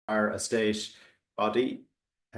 are a state body.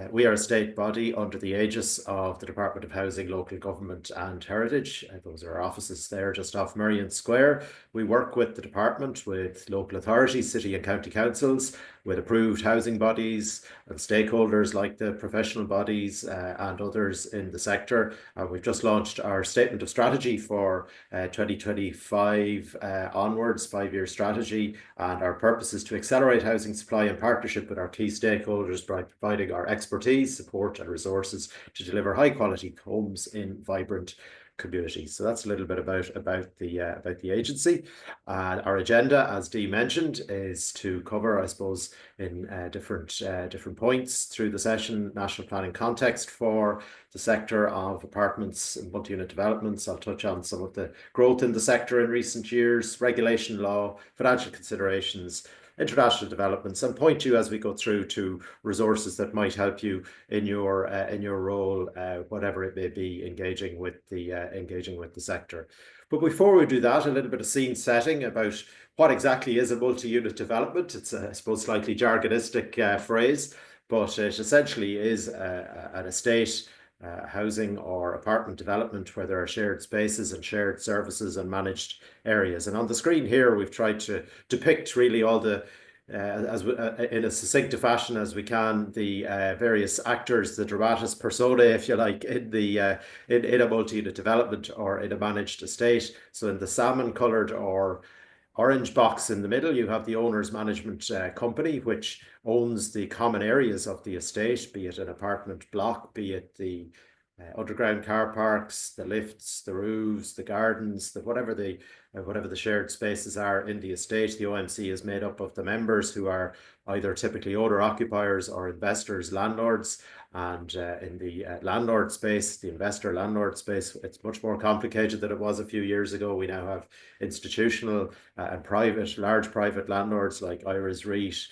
We are a state body under the aegis of the Department of Housing, Local Government and Heritage. Those are our offices there just off Merrion Square. We work with the department, with local authorities, city and county councils, with approved housing bodies and stakeholders like the professional bodies and others in the sector. And we've just launched our statement of strategy for 2025 onwards, 5-year strategy. And our purpose is to accelerate housing supply in partnership with our key stakeholders by providing our expertise, support and resources to deliver high quality homes in vibrant communities. So that's a little bit about the agency. Our agenda, as Dee mentioned, is to cover, I suppose, in different points through the session, national planning context for the sector of apartments and multi-unit developments. I'll touch on some of the growth in the sector in recent years, regulation law, financial considerations, international developments, and point you as we go through to resources that might help you in your role, whatever it may be, engaging with the sector. But before we do that, a little bit of scene setting about what exactly is a multi-unit development. It's a, I suppose, slightly jargonistic phrase, but it essentially is an estate, housing or apartment development where there are shared spaces and shared services and managed areas. And on the screen here, we've tried to depict really all the in a succinct fashion as we can, the various actors, the dramatis personae, if you like, in a multi-unit development or in a managed estate. So in the salmon-coloured or orange box in the middle, you have the owner's management company, which owns the common areas of the estate, be it an apartment block, be it the underground car parks, the lifts, the roofs, the gardens, whatever the shared spaces are in the estate. The OMC is made up of the members who are either typically owner-occupiers or investors, landlords. And in the landlord space, the investor landlord space, it's much more complicated than it was a few years ago. We now have institutional and private, large private landlords like Irish REIT,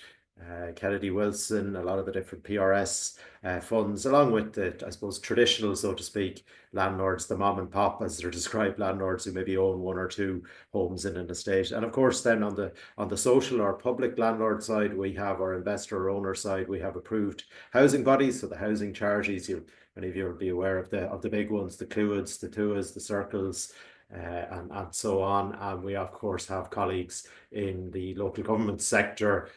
Kennedy Wilson, a lot of the different PRS funds, along with the, I suppose, traditional, so to speak, landlords, the mom and pop, as they're described, landlords who maybe own 1 or 2 homes in an estate. And of course, then on the social or public landlord side, we have our investor owner side. We have approved housing bodies, so the housing charities. Many of you will be aware of the big ones, the Cluids, the Tuas, the Circles, and so on. And we of course have colleagues in the local government sector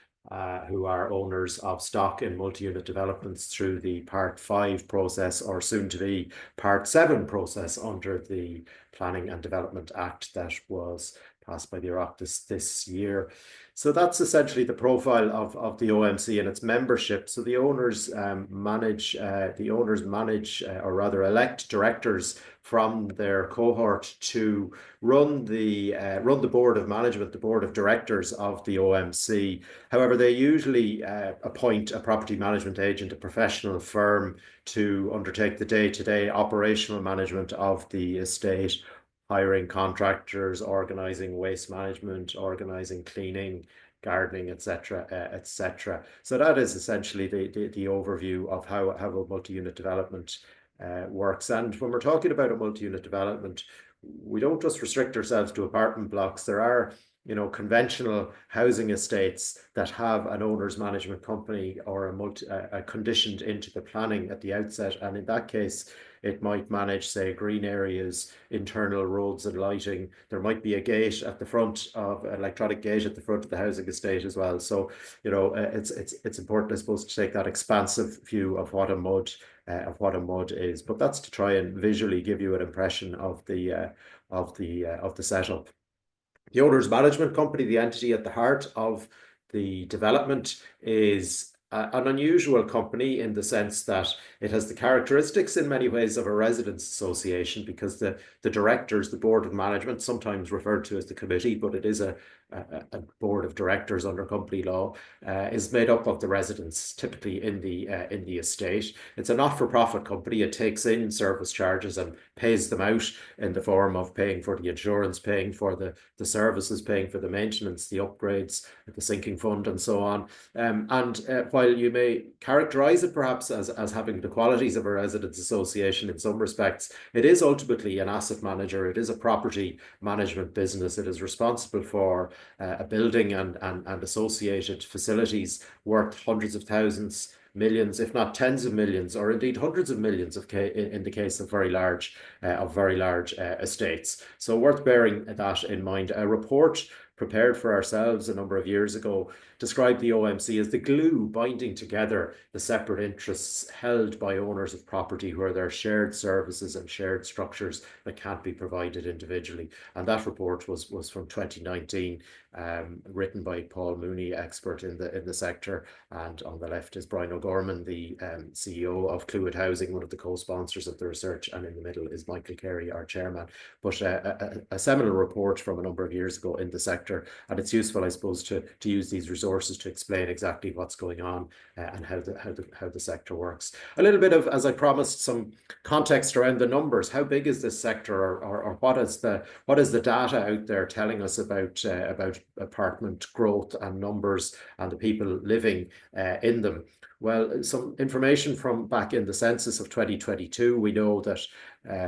who are owners of stock in multi-unit developments through the Part 5 process, or soon to be Part 7 process, under the Planning and Development Act that was passed by the Oireachtas this year. So that's essentially the profile of the OMC and its membership. So the owners manage, or rather elect directors from their cohort to run the board of management, the board of directors of the OMC. However, they usually appoint a property management agent, a professional firm, to undertake the day-to-day operational management of the estate, hiring contractors, organising waste management, organising cleaning, gardening, etc., etc. So that is essentially the overview of how a multi-unit development works. And when we're talking about a multi-unit development, we don't just restrict ourselves to apartment blocks. There are, conventional housing estates that have an owner's management company or a conditioned into the planning at the outset. And in that case, it might manage, say, green areas, internal roads and lighting. There might be a gate at the front of an electronic gate at the front of the housing estate as well. So, it's important, I suppose, to take that expansive view of what a MUD is. But that's to try and visually give you an impression of the setup. The owner's management company, the entity at the heart of the development, is an unusual company in the sense that it has the characteristics in many ways of a residents association, because the directors, the board of management, sometimes referred to as the committee, but it is a board of directors under company law, is made up of the residents, typically in the estate. It's a not-for-profit company. It takes in service charges and pays them out in the form of paying for the insurance, paying for the services, paying for the maintenance, the upgrades, the sinking fund, and so on. And while while you may characterize it perhaps as having the qualities of a residents association in some respects, it is ultimately an asset manager. It is a property management business. It is responsible for a building and associated facilities worth hundreds of thousands, millions, if not tens of millions, or indeed hundreds of millions in the case of very large estates. So worth bearing that in mind. A report prepared for ourselves a number of years ago described the OMC as the glue binding together the separate interests held by owners of property, where there are shared services and shared structures that can't be provided individually. And that report was from 2019, written by Paul Mooney, expert in the sector, and on the left is Brian O'Gorman, the CEO of Clúid Housing, one of the co-sponsors of the research, and in the middle is Michael Carey, our chairman. But a seminal report from a number of years ago in the sector, and it's useful, I suppose, to use these resources to explain exactly what's going on and how the sector works. A little bit of, as I promised, some context around the numbers. How big is this sector, or what is the data out there telling us about apartment growth and numbers and the people living in them? Well, some information from back in the census of 2022, we know that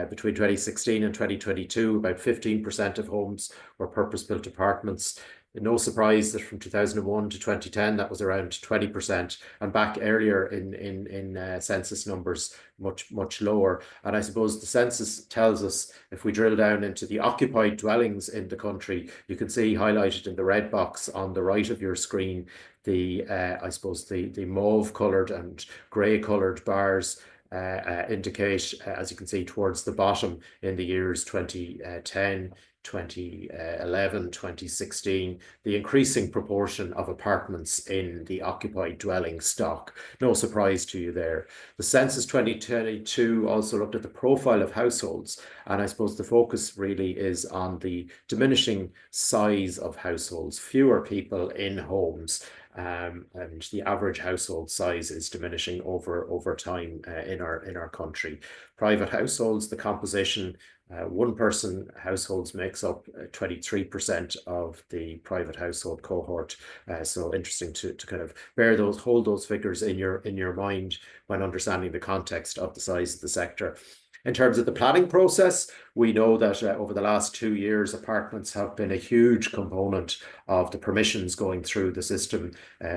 between 2016 and 2022, about 15% of homes were purpose-built apartments. No surprise that from 2001 to 2010, that was around 20%, and back earlier in census numbers, much lower. And I suppose the census tells us, if we drill down into the occupied dwellings in the country, you can see highlighted in the red box on the right of your screen, I suppose the mauve coloured and grey coloured bars indicate, as you can see towards the bottom, in the years 2010, 2011, 2016, the increasing proportion of apartments in the occupied dwelling stock. No surprise to you there. The census 2022 also looked at the profile of households, and I suppose the focus really is on the diminishing size of households, fewer people in homes. And the average household size is diminishing over time in our country. Private households, the composition, one-person households makes up 23% of the private household cohort. So interesting to kind of hold those figures in your mind when understanding the context of the size of the sector. In terms of the planning process, we know that over the last 2 years, apartments have been a huge component of the permissions going through the system.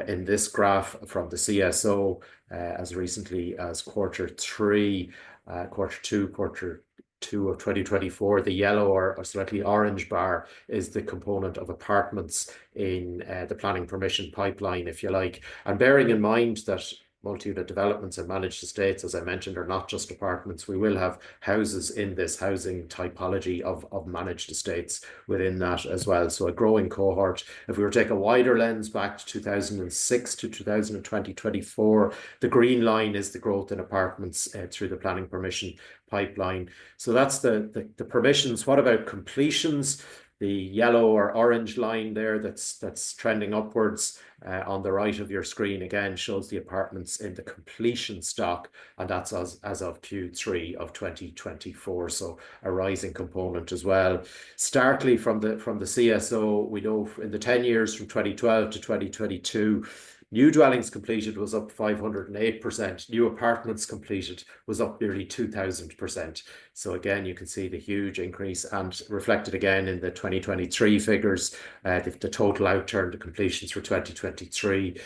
In this graph from the CSO, as recently as quarter two of 2024, the yellow or slightly orange bar is the component of apartments in the planning permission pipeline, if you like. And bearing in mind that multi-unit developments and managed estates, as I mentioned, are not just apartments. We will have houses in this housing typology of managed estates within that as well. So a growing cohort. If we were to take a wider lens back to 2006 to 2024, the green line is the growth in apartments through the planning permission pipeline. So that's the permissions. What about completions? The yellow or orange line there that's trending upwards on the right of your screen again shows the apartments in the completion stock, and that's as of Q3 of 2024. So a rising component as well. Starkly from the CSO, we know in the 10 years from 2012 to 2022, new dwellings completed was up 508%. New apartments completed was up nearly 2,000%. So again, you can see the huge increase, and reflected again in the 2023 figures, the total outturn to completions for 2023,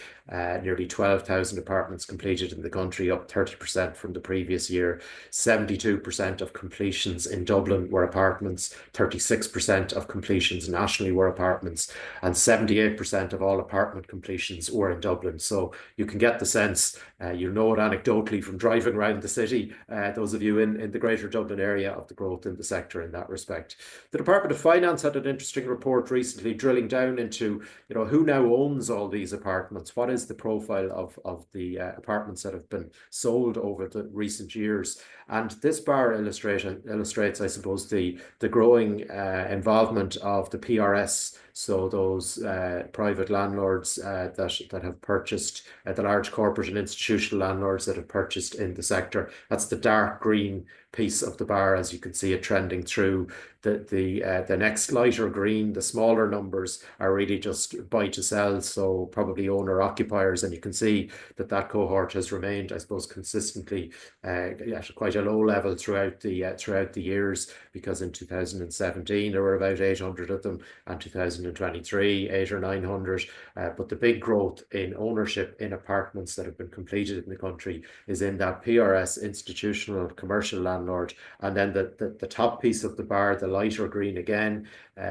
nearly 12,000 apartments completed in the country, up 30% from the previous year. 72% of completions in Dublin were apartments, 36% of completions nationally were apartments, and 78% of all apartment completions were in Dublin. So you can get the sense, you'll know it anecdotally from driving around the city, those of you in the greater Dublin area, of the growth in the sector in that respect. The Department of Finance had an interesting report recently drilling down into, who now owns all these apartments. What is the profile of the apartments that have been sold over the recent years? And this bar illustrates, I suppose, the growing involvement of the PRS. So those private landlords that have purchased, the large corporate and institutional landlords that have purchased in the sector. That's the dark green piece of the bar, as you can see it trending through. The next lighter green, the smaller numbers, are really just buy to sell, so probably owner occupied occupiers, and you can see that that cohort has remained, I suppose, consistently at quite a low level throughout the years, because in 2017 there were about 800 of them, and 2023 8 or 900. But the big growth in ownership in apartments that have been completed in the country is in that PRS, institutional commercial landlord, and then the top piece of the bar, the lighter green again,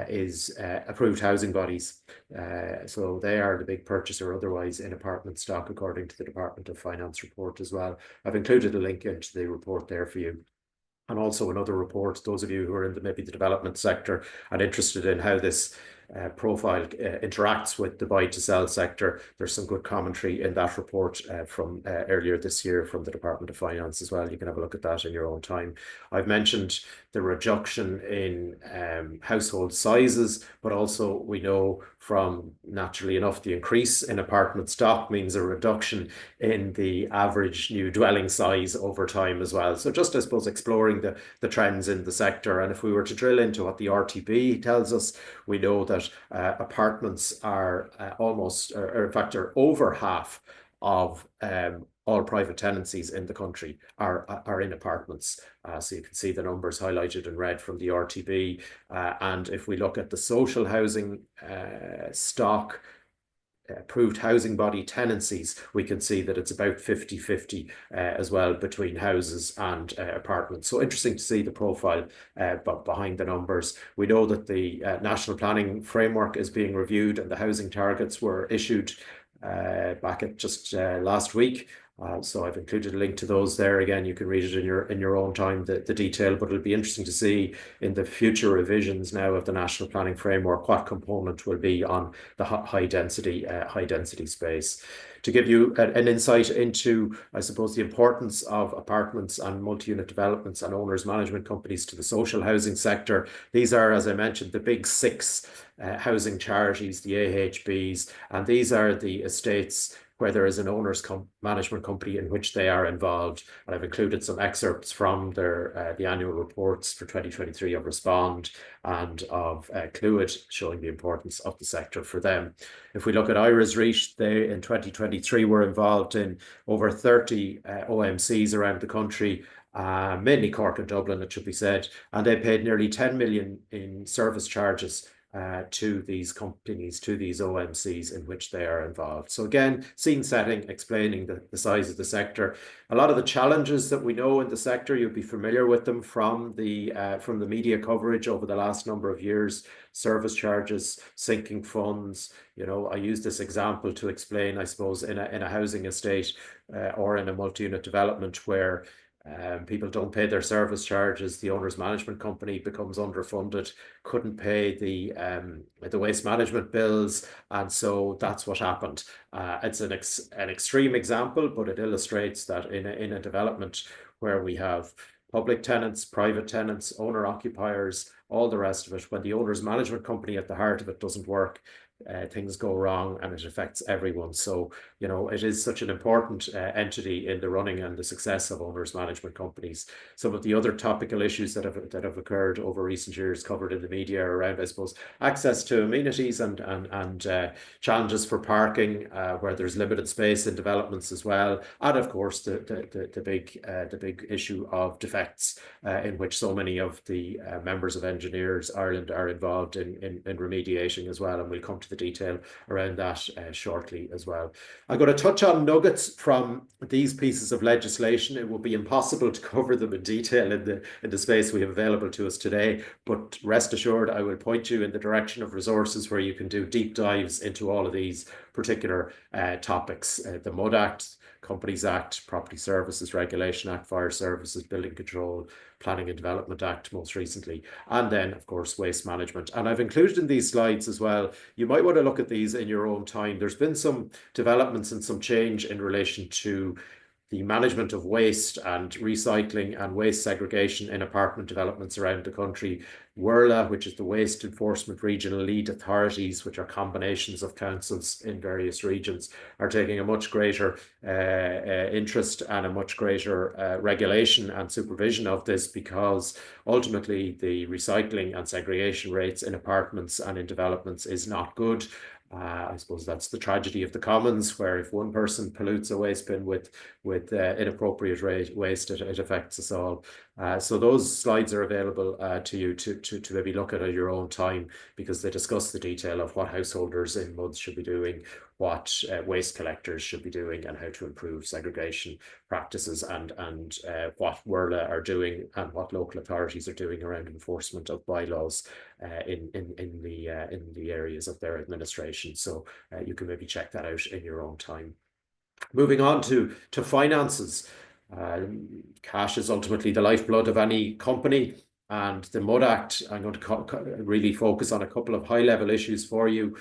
is approved housing bodies. So they are the big purchaser otherwise in apartment stock, according to the Department of Finance report as well. I've included a link into the report there for you. And also another report, those of you who are in maybe the development sector and interested in how this profile interacts with the buy to sell sector. There's some good commentary in that report from earlier this year from the Department of Finance as well. You can have a look at that in your own time. I've mentioned the reduction in household sizes, but also we know from, naturally enough, the increase in apartment stock means a reduction in the average new dwelling size over time as well. So just, I suppose, exploring the trends in the sector. And if we were to drill into what the RTB tells us, we know that apartments are almost, or in fact, are over half of all private tenancies in the country are in apartments. So you can see the numbers highlighted in red from the RTB. And if we look at the social housing stock, approved housing body tenancies, we can see that it's about 50-50 as well between houses and apartments. So interesting to see the profile but behind the numbers. We know that the National Planning Framework is being reviewed, and the housing targets were issued back at just last week. So I've included a link to those there. Again, you can read it in your own time, the detail, but it'll be interesting to see in the future revisions now of the National Planning Framework what component will be on the high density space. To give you an insight into, I suppose, the importance of apartments and multi-unit developments and owners management companies to the social housing sector, these are, as I mentioned, the big six housing charities, the AHBs, and these are the estates where there is an owners management company in which they are involved. And I've included some excerpts from their the annual reports for 2023 of Respond and of Clúid, showing the importance of the sector for them. If we look at Ira's REIT, they in 2023 were involved in over 30 OMCs around the country, mainly Cork and Dublin, it should be said, and they paid nearly 10 million in service charges to these companies, to these OMCs in which they are involved. So again, scene setting, explaining the size of the sector. A lot of the challenges that we know in the sector, you'll be familiar with them from the media coverage over the last number of years. Service charges, sinking funds. You know, I use this example to explain, I suppose, in a housing estate or in a multi-unit development where people don't pay their service charges, the owner's management company becomes underfunded, couldn't pay the waste management bills, and so that's what happened. It's an extreme example, but it illustrates that in a development where we have public tenants, private tenants, owner occupiers, all the rest of it, when the owner's management company at the heart of it doesn't work, things go wrong and it affects everyone. So, you know, it is such an important entity in the running and the success of owners management companies. Some of the other topical issues that have occurred over recent years covered in the media around, I suppose, access to amenities and challenges for parking where there's limited space in developments as well. And of course, the big issue of defects in which so many of the members of Engineers Ireland are involved in remediating as well. And we'll come to the detail around that shortly as well. I'm going to touch on nuggets from these pieces of legislation. It will be impossible to cover them in detail in the space we have available to us today, but rest assured I will point you in the direction of resources where you can do deep dives into all of these particular topics. The MUD Act, Companies Act, Property Services Regulation Act, Fire Services, Building Control, Planning and Development Act most recently, and then of course waste management. And I've included in these slides as well, you might want to look at these in your own time. There's been some developments and some change in relation to the management of waste and recycling and waste segregation in apartment developments around the country. WERLA, which is the Waste Enforcement Regional Lead Authorities, which are combinations of councils in various regions, are taking a much greater interest and a much greater regulation and supervision of this, because ultimately the recycling and segregation rates in apartments and in developments is not good. I suppose that's the tragedy of the commons, where if one person pollutes a waste bin with inappropriate waste, it affects us all. So those slides are available to you to maybe look at your own time, because they discuss the detail of what householders in MUDs should be doing, what waste collectors should be doing, and how to improve segregation practices, and what WIRLA are doing and what local authorities are doing around enforcement of bylaws in the areas of their administration. So you can maybe check that out in your own time. Moving on to finances. Cash is ultimately the lifeblood of any company. And the MUD Act, I'm going to really focus on a couple of high-level issues for you.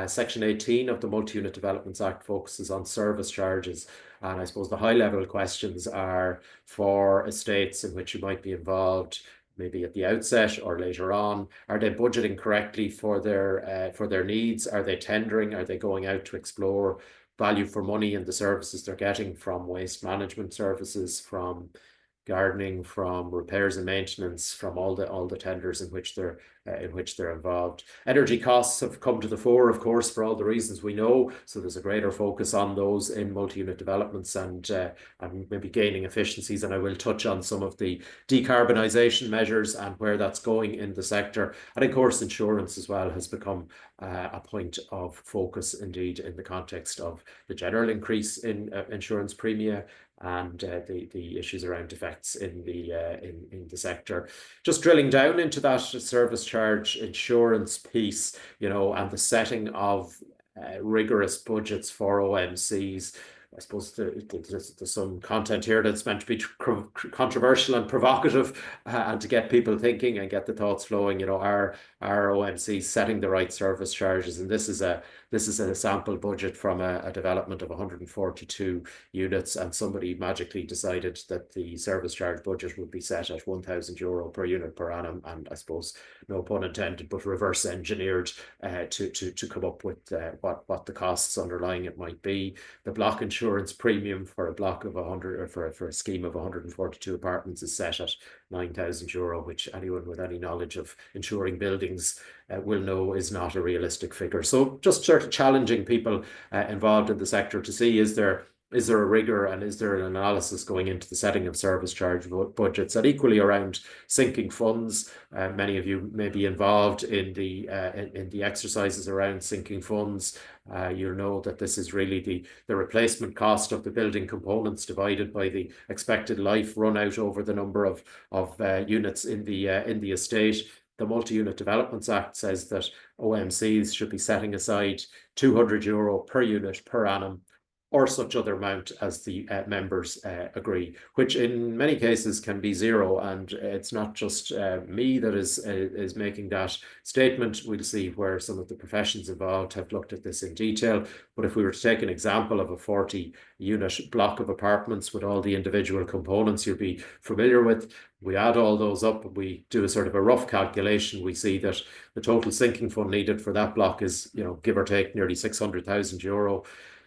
Section 18 of the Multi-Unit Developments Act focuses on service charges. And I suppose the high-level questions are for estates in which you might be involved, maybe at the outset or later on. Are they budgeting correctly for their needs? Are they tendering? Are they going out to explore value for money in the services they're getting from waste management services, from gardening, from repairs and maintenance, from all the tenders in which they're involved. Energy costs have come to the fore, of course, for all the reasons we know. So there's a greater focus on those in multi-unit developments, and maybe gaining efficiencies. And I will touch on some of the decarbonisation measures and where that's going in the sector. And of course, insurance as well has become a point of focus indeed, in the context of the general increase in insurance premia and the issues around defects in the sector. Just drilling down into that service charge insurance piece, and the setting of rigorous budgets for OMCs. I suppose there's some content here that's meant to be controversial and provocative, and to get people thinking and get the thoughts flowing. Are OMCs setting the right service charges? And this is a sample budget from a development of 142 units, and somebody magically decided that the service charge budget would be set at €1,000 per unit per annum, and I suppose, no pun intended, but reverse engineered to come up with what the costs underlying it might be. The block insurance premium for a block of 100, or for a scheme of 142 apartments, is set at €9,000, which anyone with any knowledge of insuring buildings will know is not a realistic figure. So just sort of challenging people involved in the sector to see, is there a rigor, and is there an analysis going into the setting of service charge budgets? And equally around sinking funds. Many of you may be involved in the exercises around sinking funds. You'll know that this is really the replacement cost of the building components divided by the expected life run out over the number of units in the estate. The Multi-Unit Developments Act says that OMCs should be setting aside €200 per unit per annum, or such other amount as the members agree, which in many cases can be zero. And it's not just me that is making that statement. We'll see where some of the professions involved have looked at this in detail. But if we were to take an example of a 40-unit block of apartments with all the individual components you'll be familiar with, we add all those up, we do a sort of a rough calculation, we see that the total sinking fund needed for that block is, give or take, nearly €600,000.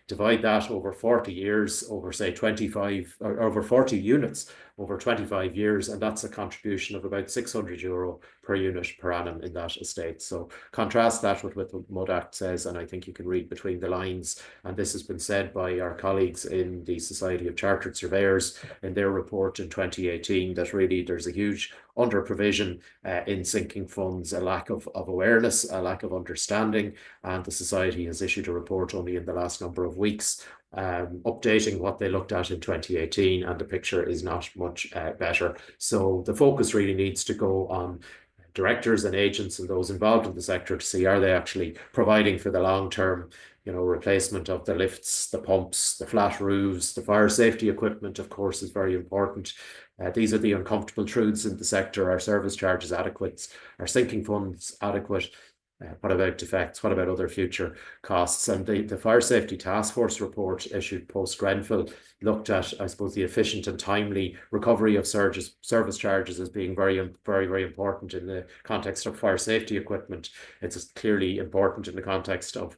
Divide that over 40 years, over say 25, or over 40 units over 25 years, and that's a contribution of about €600 per unit per annum in that estate. So contrast that with what the MUD Act says, and I think you can read between the lines. And this has been said by our colleagues in the Society of Chartered Surveyors in their report in 2018, that really there's a huge under provision in sinking funds, a lack of awareness, a lack of understanding. And the Society has issued a report only in the last number of weeks updating what they looked at in 2018, and the picture is not much better. So the focus really needs to go on directors and agents and those involved in the sector to see, are they actually providing for the long-term replacement of the lifts, the pumps, the flat roofs. The fire safety equipment, of course, is very important. These are the uncomfortable truths in the sector. Are service charges adequate? Are sinking funds adequate? What about defects? What about other future costs? And the Fire Safety Task Force report issued post-Grenfell looked at, I suppose, the efficient and timely recovery of service charges as being very, very, very important in the context of fire safety equipment. It's clearly important in the context of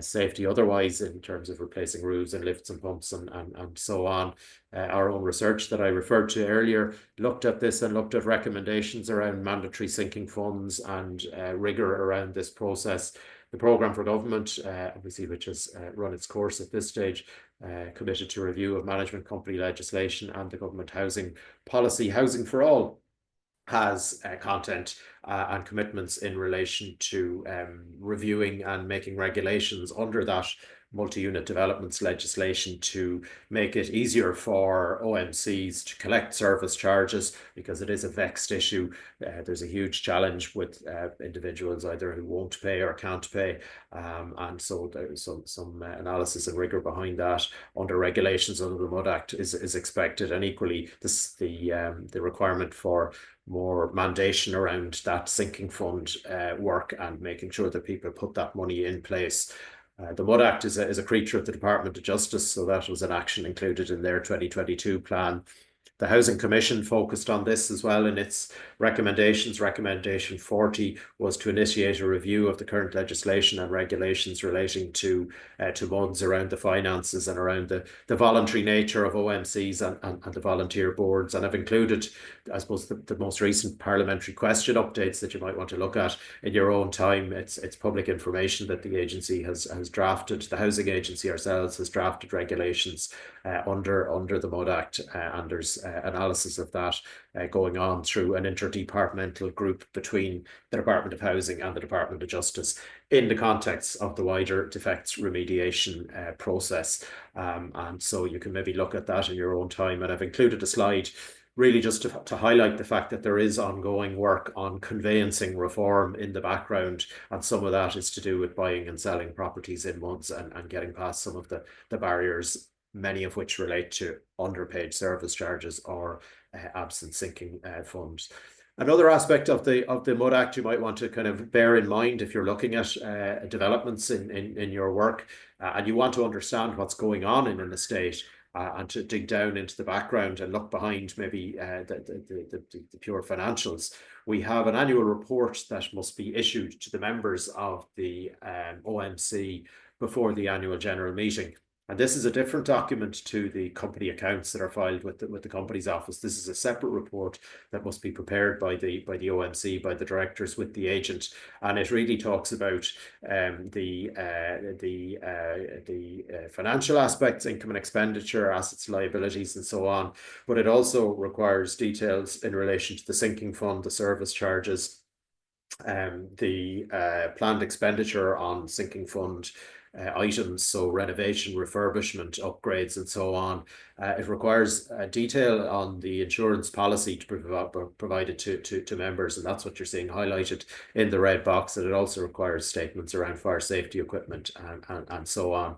safety otherwise, in terms of replacing roofs and lifts and pumps and so on. Our own research that I referred to earlier looked at this and looked at recommendations around mandatory sinking funds and rigor around this process. The programme for government, obviously, which has run its course at this stage, committed to review of management company legislation and the government housing policy, Housing for All, has content and commitments in relation to reviewing and making regulations under that multi-unit developments legislation to make it easier for OMCs to collect service charges, because it is a vexed issue. There's a huge challenge with individuals either who won't pay or can't pay, and so there's some analysis and rigour behind that under regulations under the Mud Act is expected, and equally the requirement for more mandation around that sinking fund work and making sure that people put that money in place. The Mud Act is a creature of the Department of Justice, so that was an action included in their 2022 plan. The Housing Commission focused on this as well in its recommendations. Recommendation 40 was to initiate a review of the current legislation and regulations relating to MUDs around the finances and around the voluntary nature of OMCs and the volunteer boards, and have included, I suppose, the most recent parliamentary question updates that you might want to look at in your own time. It's public information that the agency has drafted, the Housing Agency ourselves has drafted regulations under the Mud Act, and there's analysis of that going on through an interdepartmental group between the Department of Housing and the Department of Justice in the context of the wider defects remediation process. And so you can maybe look at that in your own time. And I've included a slide really just to highlight the fact that there is ongoing work on conveyancing reform in the background, and some of that is to do with buying and selling properties in MUDs and getting past some of the barriers, many of which relate to underpaid service charges or absent sinking funds. Another aspect of the Mud Act you might want to kind of bear in mind if you're looking at developments in your work, and you want to understand what's going on in an estate, and to dig down into the background and look behind maybe the pure financials. We have an annual report that must be issued to the members of the OMC before the annual general meeting. And this is a different document to the company accounts that are filed with the Companies Office. This is a separate report that must be prepared by the OMC, by the directors with the agent, and it really talks about the financial aspects, income and expenditure, assets, liabilities, and so on. But it also requires details in relation to the sinking fund, the service charges, the planned expenditure on sinking fund items, so renovation, refurbishment, upgrades, and so on. It requires detail on the insurance policy to be provided to members, and that's what you're seeing highlighted in the red box. And it also requires statements around fire safety equipment and so on.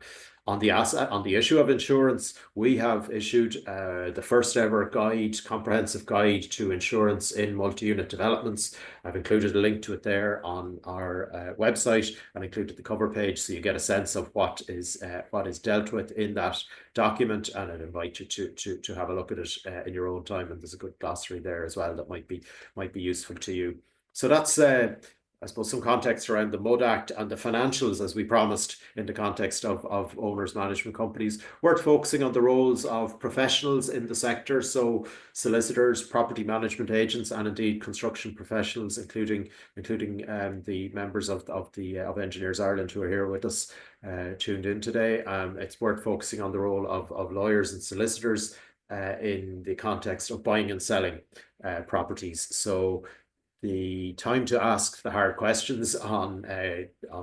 On the issue of insurance, we have issued the first ever comprehensive guide to insurance in multi-unit developments. I've included a link to it there on our website, and included the cover page, so you get a sense of what is dealt with in that document. And I'd invite you to have a look at it in your own time. And there's a good glossary there as well that might be useful to you. So that's I suppose some context around the Mud Act and the financials, as we promised, in the context of owners management companies. We're focusing on the roles of professionals in the sector, so solicitors, property management agents, and indeed construction professionals, including the members of Engineers Ireland who are here with us, tuned in today. It's worth focusing on the role of lawyers and solicitors in the context of buying and selling properties. So the time to ask the hard questions on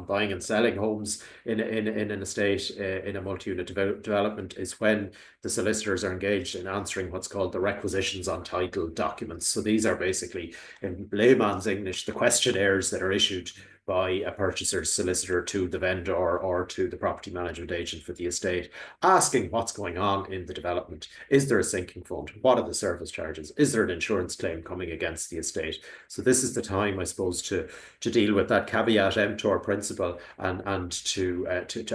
buying and selling homes in an estate, in a multi-unit development, is when the solicitors are engaged in answering what's called the requisitions on title documents. So these are basically, in layman's English, the questionnaires that are issued by a purchaser's solicitor to the vendor or to the property management agent for the estate, asking what's going on in the development. Is there a sinking fund? What are the service charges? Is there an insurance claim coming against the estate? So this is the time, I suppose, to deal with that caveat emptor principle, and to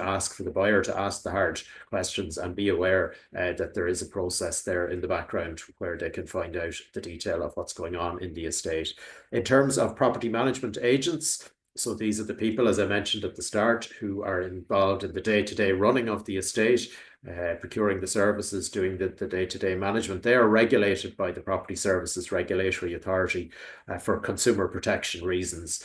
ask for the buyer to ask the hard questions, and be aware that there is a process there in the background where they can find out the detail of what's going on in the estate. In terms of property management agents, so these are the people, as I mentioned at the start, who are involved in the day-to-day running of the estate, procuring the services, doing the day-to-day management. They are regulated by the Property Services Regulatory Authority for consumer protection reasons.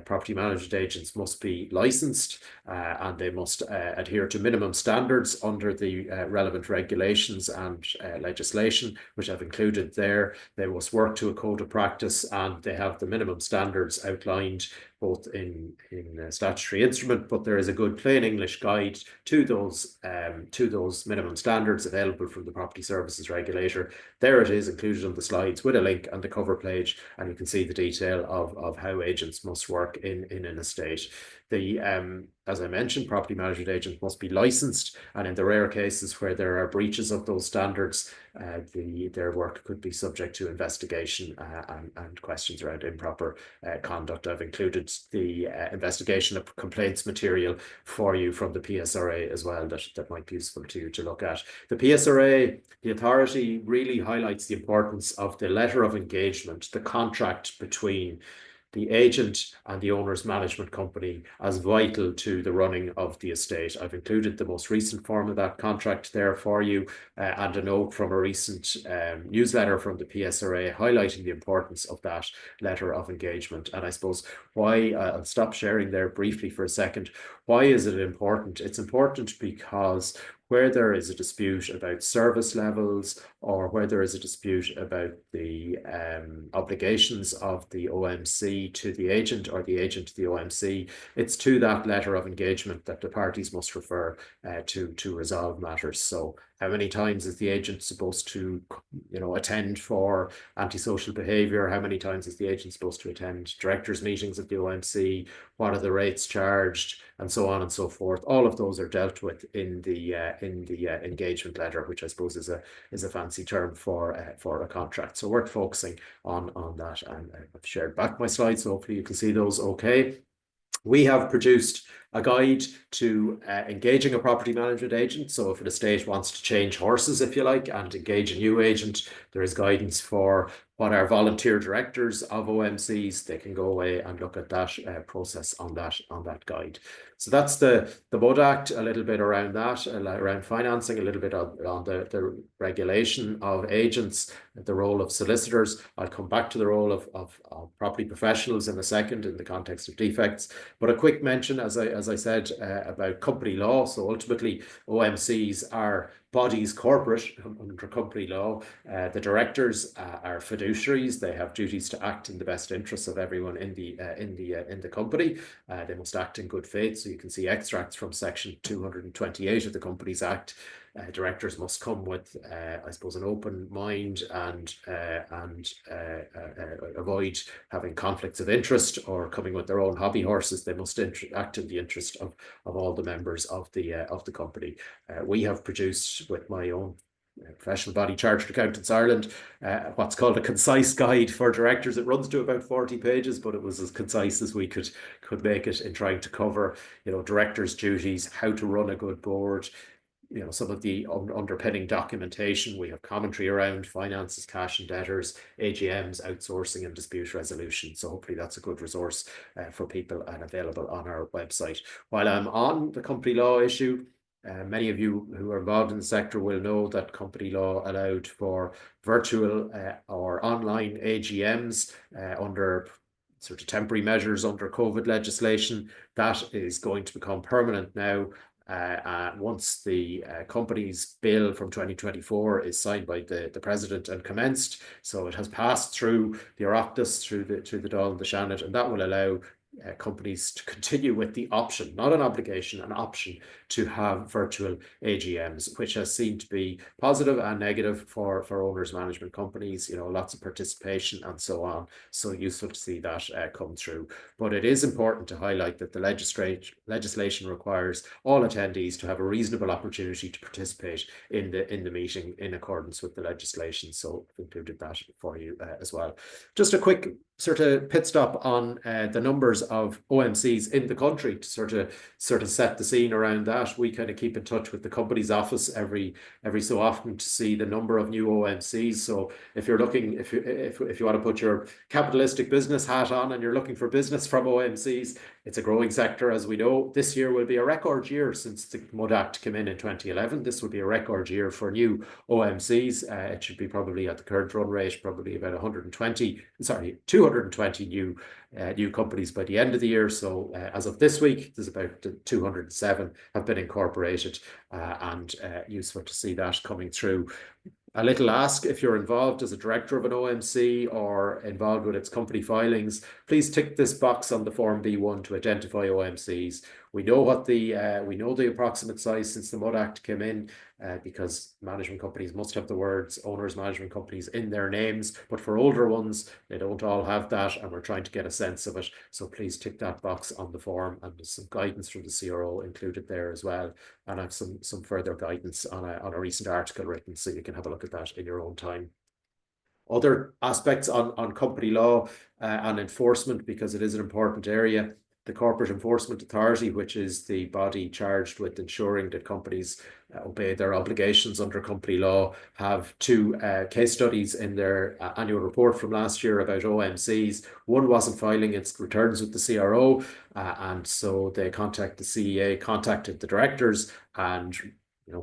Property management agents must be licensed and they must adhere to minimum standards under the relevant regulations and legislation, which I've included there. They must work to a code of practice and they have the minimum standards outlined both in statutory instrument, but there is a good plain English guide to those minimum standards available from the Property Services Regulator. There it is, included on the slides with a link and the cover page, and you can see the detail of how agents must work in an estate. As I mentioned, property management agents must be licensed, and in the rare cases where there are breaches of those standards, their work could be subject to investigation and questions around improper conduct. I've included the investigation of complaints material for you from the PSRA as well that might be useful to you to look at. The PSRA, the authority, really highlights the importance of the letter of engagement, the contract between the agent and the owner's management company as vital to the running of the estate. I've included the most recent form of that contract there for you and a note from a recent newsletter from the PSRA highlighting the importance of that letter of engagement. And I suppose why, I'll stop sharing there briefly for a second. Why is it important? It's important because where there is a dispute about service levels or where there is a dispute about the obligations of the OMC to the agent or the agent to the OMC, it's to that letter of engagement that the parties must refer to resolve matters. So how many times is the agent supposed to, attend for antisocial behaviour? How many times is the agent supposed to attend directors' meetings at the OMC? What are the rates charged? And so on and so forth. All of those are dealt with in the engagement letter, which I suppose is a fancy term for a contract. So worth focusing on that. And I've shared back my slides, so hopefully you can see those okay. We have produced a guide to engaging a property management agent. So if an estate wants to change horses, if you like, and engage a new agent, there is guidance for what are volunteer directors of OMCs. They can go away and look at that process on that guide. So that's the MUD Act, a little bit around that, around financing, a little bit on the regulation of agents, the role of solicitors. I'll come back to the role of property professionals in a second in the context of defects. But a quick mention, as I said, about company law. So ultimately, OMCs are bodies corporate under company law. The directors are fiduciaries. They have duties to act in the best interests of everyone in the company. They must act in good faith. So you can see extracts from section 228 of the Companies Act. Directors must come with, I suppose, an open mind and avoid having conflicts of interest or coming with their own hobby horses. They must act in the interest of all the members of the company. We have produced with my own professional body, Chartered Accountants Ireland, what's called a concise guide for directors. It runs to about 40 pages, but it was as concise as we could make it in trying to cover, directors' duties, how to run a good board, some of the underpinning documentation. We have commentary around finances, cash and debtors, AGMs, outsourcing and dispute resolution. So hopefully that's a good resource for people and available on our website. While I'm on the company law issue, many of you who are involved in the sector will know that company law allowed for virtual or online AGMs under sort of temporary measures under COVID legislation. That is going to become permanent now. Once the company's bill from 2024 is signed by the president and commenced, so it has passed through the Oireachtas, through the Dáil and the Seanad, and that will allow companies to continue with the option, not an obligation, an option to have virtual AGMs, which has seemed to be positive and negative for owners management companies, lots of participation and so on. So useful to see that come through. But it is important to highlight that the legislation requires all attendees to have a reasonable opportunity to participate in the meeting in accordance with the legislation. So I've included that for you as well. Just a quick sort of pit stop on the numbers of OMCs in the country to sort of set the scene around that. We kind of keep in touch with the Companies Office every so often to see the number of new OMCs. So if you're looking, if you want to put your capitalistic business hat on and you're looking for business from OMCs, It's a growing sector, as we know. This year will be a record year since the Mud Act came in 2011. This will be a record year for new OMCs. It should be probably at the current run rate, probably about 220 new companies by the end of the year. So as of this week, there's about 207 have been incorporated, and useful to see that coming through. A little ask: if you're involved as a director of an OMC or involved with its company filings, please tick this box on the Form B1 to identify OMCs. We know the approximate size since the Mud Act came in, because management companies must have the words owners management companies in their names, but for older ones, they don't all have that, and we're trying to get a sense of it. So please tick that box on the form, and there's some guidance from the CRO included there as well. And I have some further guidance on a recent article written, so you can have a look at that in your own time. Other aspects on company law and enforcement, because it is an important area. The Corporate Enforcement Authority, which is the body charged with ensuring that companies obey their obligations under company law, have two case studies in their annual report from last year about OMCs. One wasn't filing its returns with the CRO, and so they contacted the CEA, contacted the directors, and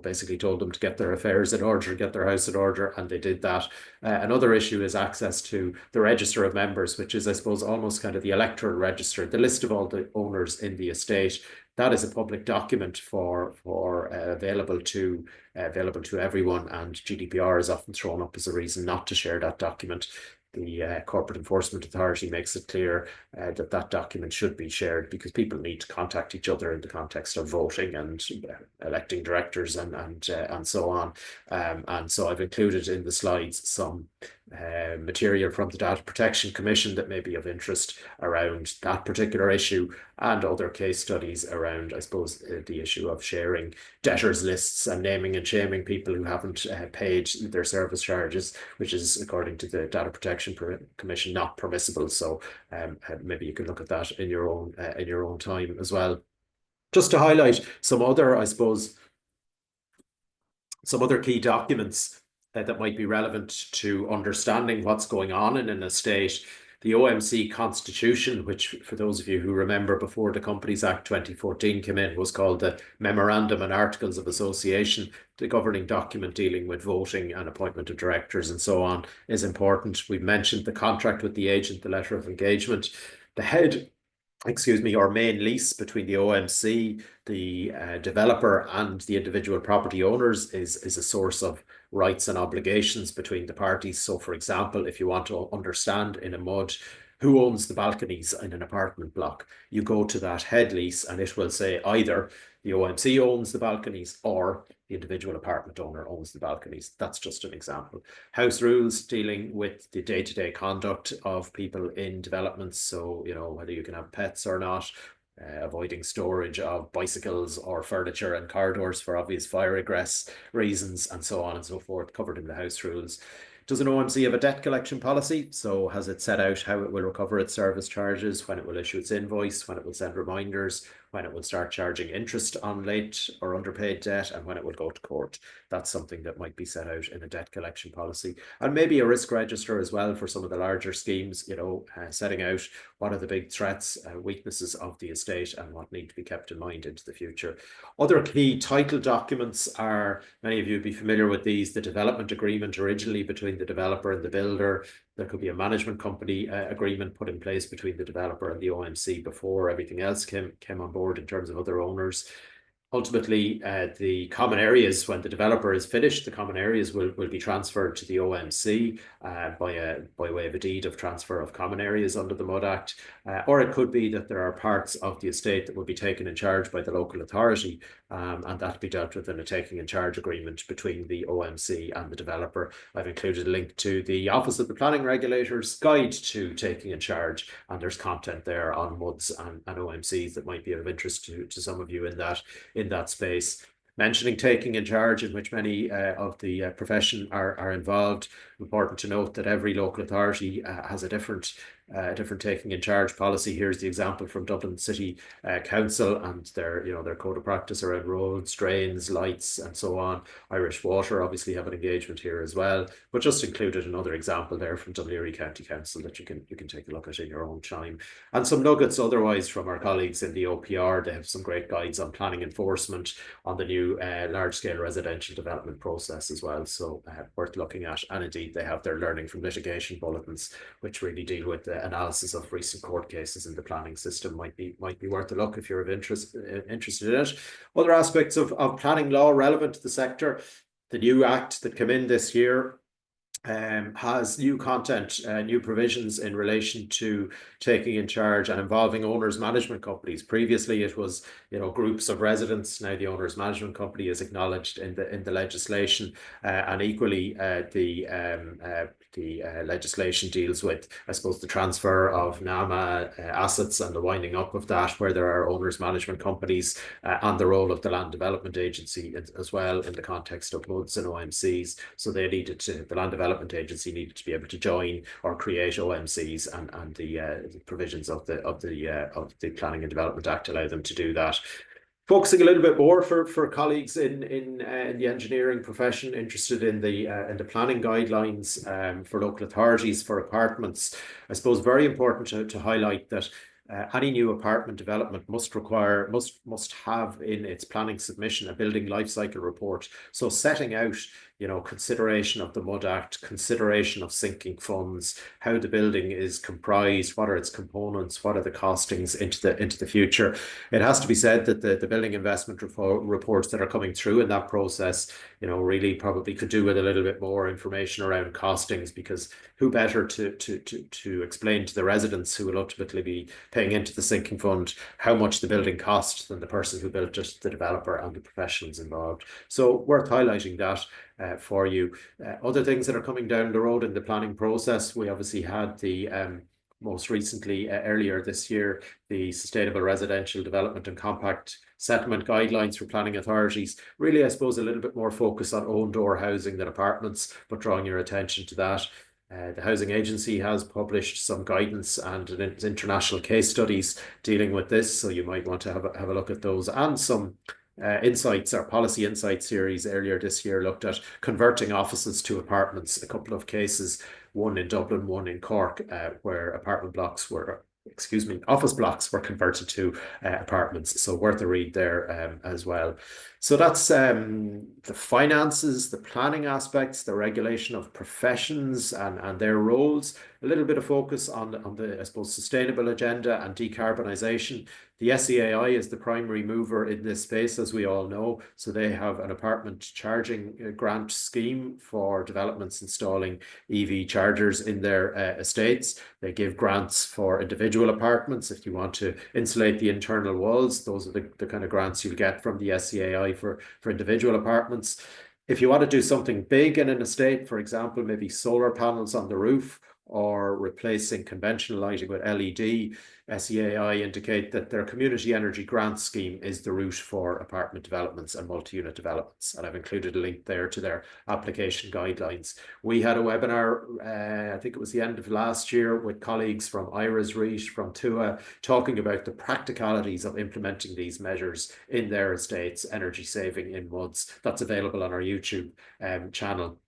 basically told them to get their affairs in order, get their house in order, and they did that. Another issue is access to the register of members, which is, I suppose, almost kind of the electoral register, the list of all the owners in the estate. That is a public document for available to everyone, and GDPR is often thrown up as a reason not to share that document. The Corporate Enforcement Authority makes it clear that document should be shared, because people need to contact each other in the context of voting and electing directors and so on. And so I've included in the slides some material from the Data Protection Commission that may be of interest around that particular issue, and other case studies around, I suppose, the issue of sharing debtors lists and naming and shaming people who haven't paid their service charges, which is, according to the Data Protection Commission, not permissible. So maybe you can look at that in your own time as well. Just to highlight some other, I suppose, some other key documents that might be relevant to understanding what's going on in an estate. The OMC Constitution, which, for those of you who remember, before the Companies Act 2014 came in, was called the Memorandum and Articles of Association. The governing document dealing with voting and appointment of directors and so on is important. We've mentioned the contract with the agent, the letter of engagement. The or main lease between the OMC, the developer, and the individual property owners is a source of rights and obligations between the parties. So, for example, if you want to understand in a MUD who owns the balconies in an apartment block, you go to that head lease, and it will say either the OMC owns the balconies or the individual apartment owner owns the balconies. That's just an example. House rules dealing with the day-to-day conduct of people in developments. So, whether you can have pets or not, avoiding storage of bicycles or furniture and corridors for obvious fire egress reasons, and so on and so forth, covered in the house rules. Does an OMC have a debt collection policy? So has it set out how it will recover its service charges, when it will issue its invoice, when it will send reminders, when it will start charging interest on late or underpaid debt, and when it will go to court? That's something that might be set out in a debt collection policy. And maybe a risk register as well for some of the larger schemes, setting out what are the big threats, weaknesses of the estate, and what need to be kept in mind into the future. Other key title documents are, many of you would be familiar with these, the development agreement originally between the developer and the builder. There could be a management company agreement put in place between the developer and the OMC before everything else came on board in terms of other owners. Ultimately, the common areas, when the developer is finished, the common areas will be transferred to the OMC by way of a deed of transfer of common areas under the Mud Act. Or it could be that there are parts of the estate that will be taken in charge by the local authority, and that will be dealt with in a taking in charge agreement between the OMC and the developer. I've included a link to the Office of the Planning Regulator's guide to taking in charge, and there's content there on MUDs and OMCs that might be of interest to some of you in that space. Mentioning taking in charge, in which many of the profession are involved. Important to note that every local authority has a different different taking in charge policy. Here's the example from Dublin City Council and their code of practice around roads, drains, lights, and so on. Irish Water obviously have an engagement here as well, but just included another example there from Dún Laoghaire County Council that you can take a look at in your own time. And some nuggets otherwise from our colleagues in the OPR. They have some great guides on planning enforcement, on the new large-scale residential development process as well. So worth looking at. And indeed, they have their learning from litigation bulletins, which really deal with the analysis of recent court cases in the planning system. Might be worth a look if you're interested in it. Other aspects of planning law relevant to the sector. The new act that came in this year has new content, new provisions in relation to taking in charge and involving owners management companies. Previously, it was groups of residents. Now the owners management company is acknowledged in the legislation, and equally the legislation deals with, I suppose, the transfer of NAMA assets and the winding up of that, where there are owners management companies, and the role of the Land Development Agency as well in the context of MUDs and OMCs. So the Land Development Agency needed to be able to join or create OMCs, and the provisions of the Planning and Development Act allow them to do that. Focusing a little bit more for colleagues in the engineering profession interested in the planning guidelines for local authorities for apartments. I suppose very important to highlight that any new apartment development must have in its planning submission a building life cycle report. So setting out consideration of the MUD Act, consideration of sinking funds, how the building is comprised, what are its components, what are the costings into the future. It has to be said that the building investment reports that are coming through in that process, really probably could do with a little bit more information around costings, because who better to explain to the residents who will ultimately be paying into the sinking fund how much the building cost than the person who built it, the developer and the professionals involved. So worth highlighting that for you. Other things that are coming down the road in the planning process, we obviously had the most recently, earlier this year, the Sustainable Residential Development and Compact Settlement Guidelines for planning authorities. Really, I suppose, a little bit more focus on own door housing than apartments, but drawing your attention to that. The Housing Agency has published some guidance and international case studies dealing with this, so you might want to have a look at those, and some insights. Our policy insight series earlier this year looked at converting offices to apartments. A couple of cases, one in Dublin, one in Cork, where office blocks were converted to apartments. So worth a read there as well. So that's the finances, the planning aspects, the regulation of professions and their roles. A little bit of focus on the, I suppose, sustainable agenda and decarbonisation. The SEAI is the primary mover in this space, as we all know. So they have an apartment charging grant scheme for developments installing EV chargers in their estates. They give grants for individual apartments. If you want to insulate the internal walls, those are the kind of grants you'll get from the SEAI for individual apartments. If you want to do something big in an estate, for example, maybe solar panels on the roof or replacing conventional lighting with LED, SEAI indicate that their community energy grant scheme is the route for apartment developments and multi-unit developments. And I've included a link there to their application guidelines. We had a webinar, I think it was the end of last year, with colleagues from IRA's REIT, from TUA, talking about the practicalities of implementing these measures in their estates, energy saving in MUDs. That's available on our YouTube channel.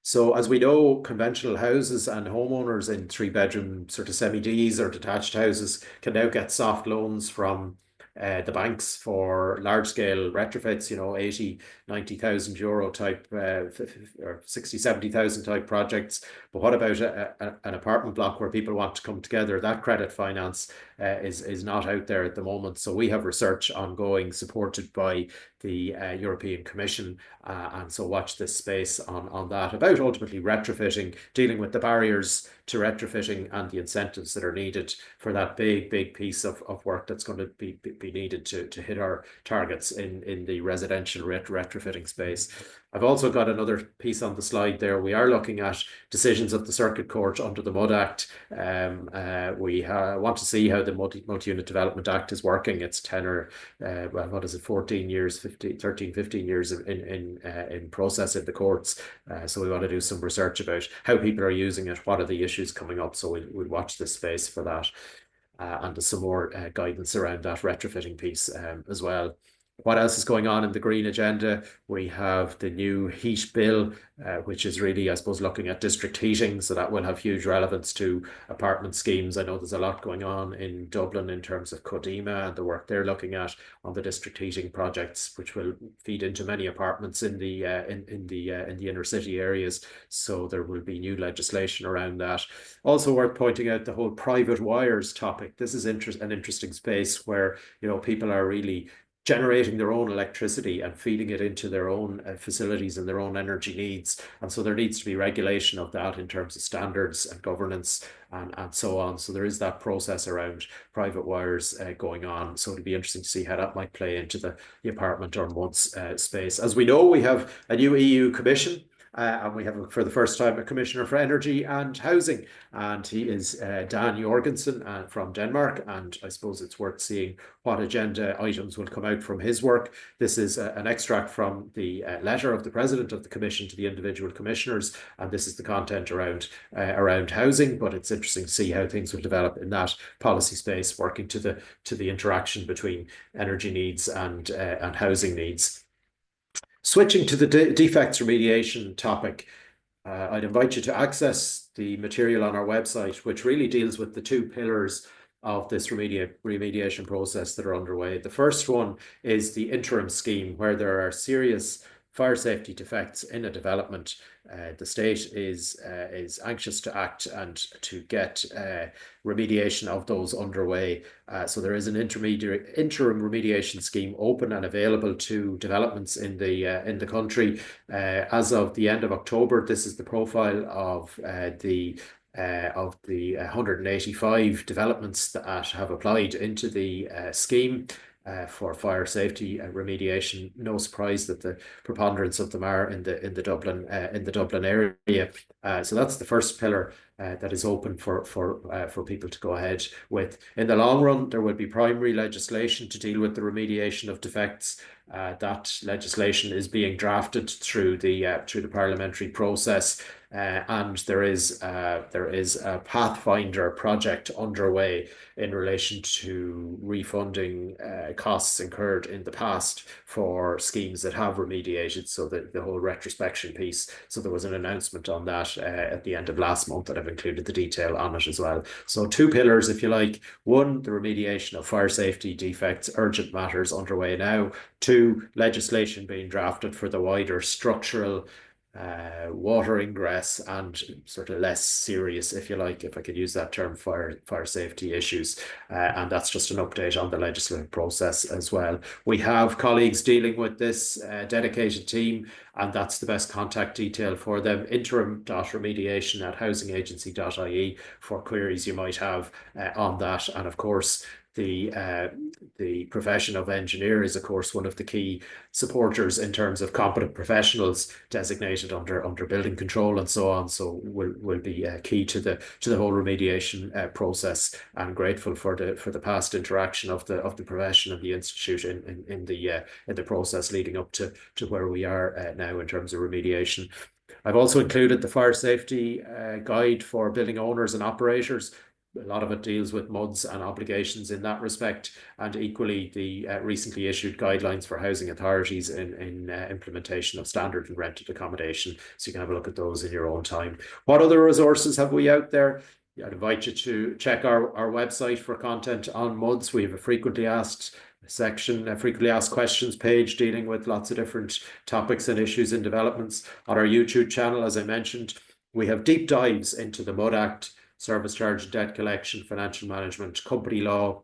So as we know, conventional houses and homeowners in 3-bedroom sort of semi-Ds or detached houses can now get soft loans from the banks for large-scale retrofits, 80, 90,000 euro type or 60, 70,000 type projects. But what about an apartment block where people want to come together? That credit finance is not out there at the moment. So we have research ongoing supported by the European Commission, and so watch this space on that, about ultimately retrofitting, dealing with the barriers to retrofitting and the incentives that are needed for that big piece of work that's going to be needed to hit our targets in the residential retrofitting space. I've also got another piece on the slide there. We are looking at decisions of the Circuit Court under the MUD Act. We want to see how the Multi-Unit Development Act is working. It's 10 or, well, what is it, 14 years, 13, 15 years in process in the courts. So we want to do some research about how people are using it, what are the issues coming up. So we'll watch this space for that. And there's some more guidance around that retrofitting piece as well. What else is going on in the green agenda? We have the new heat bill, which is really, I suppose, looking at district heating. So that will have huge relevance to apartment schemes. I know there's a lot going on in Dublin in terms of Codema and the work they're looking at on the district heating projects, which will feed into many apartments in the inner city areas. So there will be new legislation around that. Also worth pointing out the whole private wires topic. This is an interesting space where, you know, people are really generating their own electricity and feeding it into their own facilities and their own energy needs. And so there needs to be regulation of that in terms of standards and governance and so on. So there is that process around private wires going on. So it'll be interesting to see how that might play into the apartment or MUD's space. As we know, we have a new EU Commission. And we have, for the first time, a Commissioner for Energy and Housing, and he is Dan Jorgensen from Denmark. And I suppose it's worth seeing what agenda items will come out from his work. This is an extract from the letter of the President of the Commission to the individual commissioners, and this is the content around housing. But it's interesting to see how things will develop in that policy space, working to the interaction between energy needs and housing needs. Switching to the defects remediation topic, I'd invite you to access the material on our website, which really deals with the two pillars of this remediation process that are underway. The first one is the interim scheme, where there are serious fire safety defects in a development. The state is anxious to act and to get remediation of those underway. So there is an interim remediation scheme open and available to developments in the country. As of the end of October, this is the profile of the 185 developments that have applied into the scheme. For fire safety remediation. No surprise that the preponderance of them are in the Dublin area. So that's the first pillar that is open for people to go ahead with. In the long run, there will be primary legislation to deal with the remediation of defects. That legislation is being drafted through the parliamentary process. And there is a Pathfinder project underway in relation to refunding costs incurred in the past for schemes that have remediated, so the whole retrospection piece. So there was an announcement on that at the end of last month that I've included the detail on it as well. So two pillars, if you like. One, the remediation of fire safety defects, urgent matters underway now. Two, legislation being drafted for the wider structural water ingress and sort of less serious, if you like, if I could use that term, fire safety issues. And that's just an update on the legislative process as well. We have colleagues dealing with this dedicated team, and that's the best contact detail for them, interim.remediation@housingagency.ie, for queries you might have on that. And of course, the profession of engineer is, of course, one of the key supporters in terms of competent professionals designated under building control and so on. So will be key to the whole remediation process, and grateful for the past interaction of the profession and the institute in the process leading up to where we are now in terms of remediation. I've also included the fire safety guide for building owners and operators. A lot of it deals with MUDs and obligations in that respect, and equally the recently issued guidelines for housing authorities in implementation of standard and rented accommodation. So you can have a look at those in your own time. What other resources have we out there? I'd invite you to check our website for content on MUDs. We have a frequently asked section, a frequently asked questions page dealing with lots of different topics and issues in developments. On our YouTube channel, as I mentioned, we have deep dives into the MUD Act, service charge and debt collection, financial management, company law,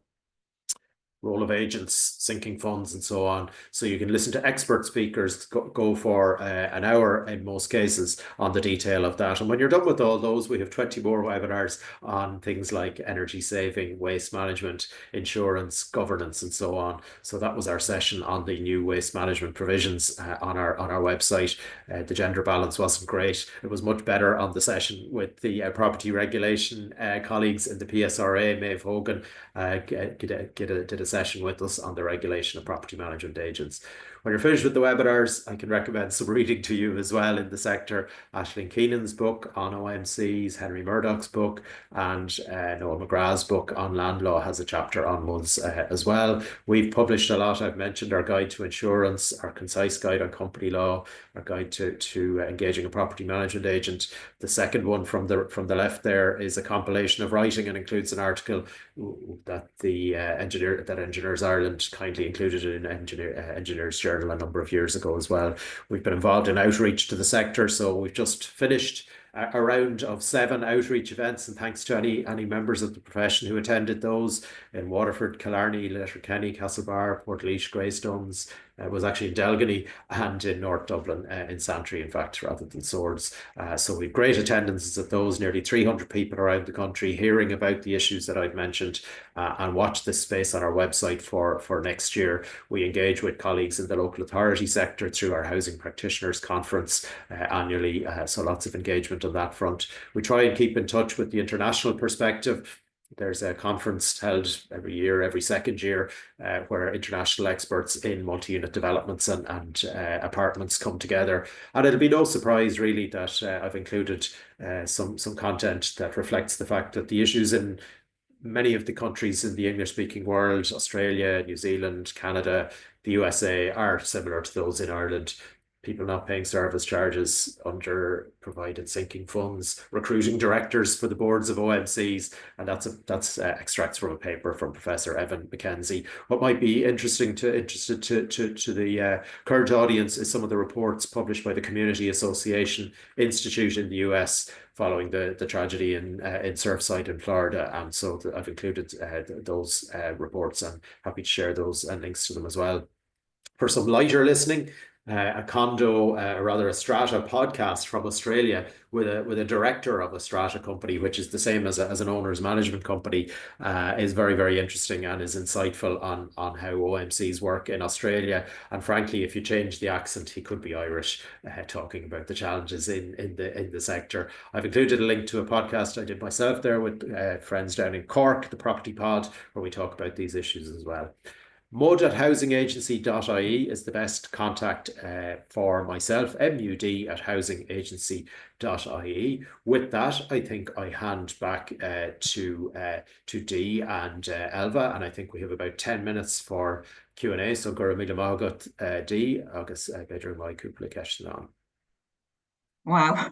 role of agents, sinking funds, and so on. So you can listen to expert speakers go for an hour in most cases on the detail of that. And when you're done with all those, we have 20 more webinars on things like energy saving, waste management, insurance, governance, and so on. So that was our session on the new waste management provisions on our website. The gender balance wasn't great. It was much better on the session with the property regulation colleagues in the PSRA. Maeve Hogan did a session with us on the regulation of property management agents. When you're finished with the webinars, I can recommend some reading to you as well in the sector. Aisling Keenan's book on OMCs, Henry Murdoch's book, and Noel McGrath's book on land law has a chapter on MUDs as well. We've published a lot. I've mentioned our guide to insurance, our concise guide on company law, our guide to engaging a property management agent. The second one from the left there is a compilation of writing and includes an article that the Engineers Ireland kindly included in Engineers Journal a number of years ago as well. We've been involved in outreach to the sector, so we've just finished a round of 7 outreach events, and thanks to any members of the profession who attended those in Waterford, Killarney, Letterkenny, Castlebar, Portlaoise, Greystones. Was actually in Delgany and in North Dublin, in Santry, in fact, rather than Swords. So we had great attendances at those, nearly 300 people around the country hearing about the issues that I've mentioned, and watch this space on our website for next year. We engage with colleagues in the local authority sector through our Housing Practitioners Conference annually, so lots of engagement on that front. We try and keep in touch with the international perspective. There's a conference held every year, every second year, where international experts in multi-unit developments and apartments come together. And it'll be no surprise, really, that I've included some content that reflects the fact that the issues in many of the countries in the English-speaking world, Australia, New Zealand, Canada, the USA, are similar to those in Ireland. People not paying service charges, under provided sinking funds, recruiting directors for the boards of OMCs, and that's extracts from a paper from Professor Evan McKenzie. What might be interesting to the current audience is some of the reports published by the Community Association Institute in the US following the tragedy in Surfside in Florida, and so I've included those reports, and happy to share those and links to them as well. For some lighter listening, a strata podcast from Australia with a director of a strata company, which is the same as an owner's management company, is very, very interesting and is insightful on how OMCs work in Australia. And frankly, if you change the accent, he could be Irish, talking about the challenges in the sector. I've included a link to a podcast I did myself there with friends down in Cork, the Property Pod, where we talk about these issues as well. mud@housingagency.ie is the best contact for myself, mud@housingagency.ie. With that, I think I hand back to Dee and Elva, and I think we have about 10 minutes for Q&A. So gur míle mágat, Dee, agus beidir mai cúpla question on. Wow.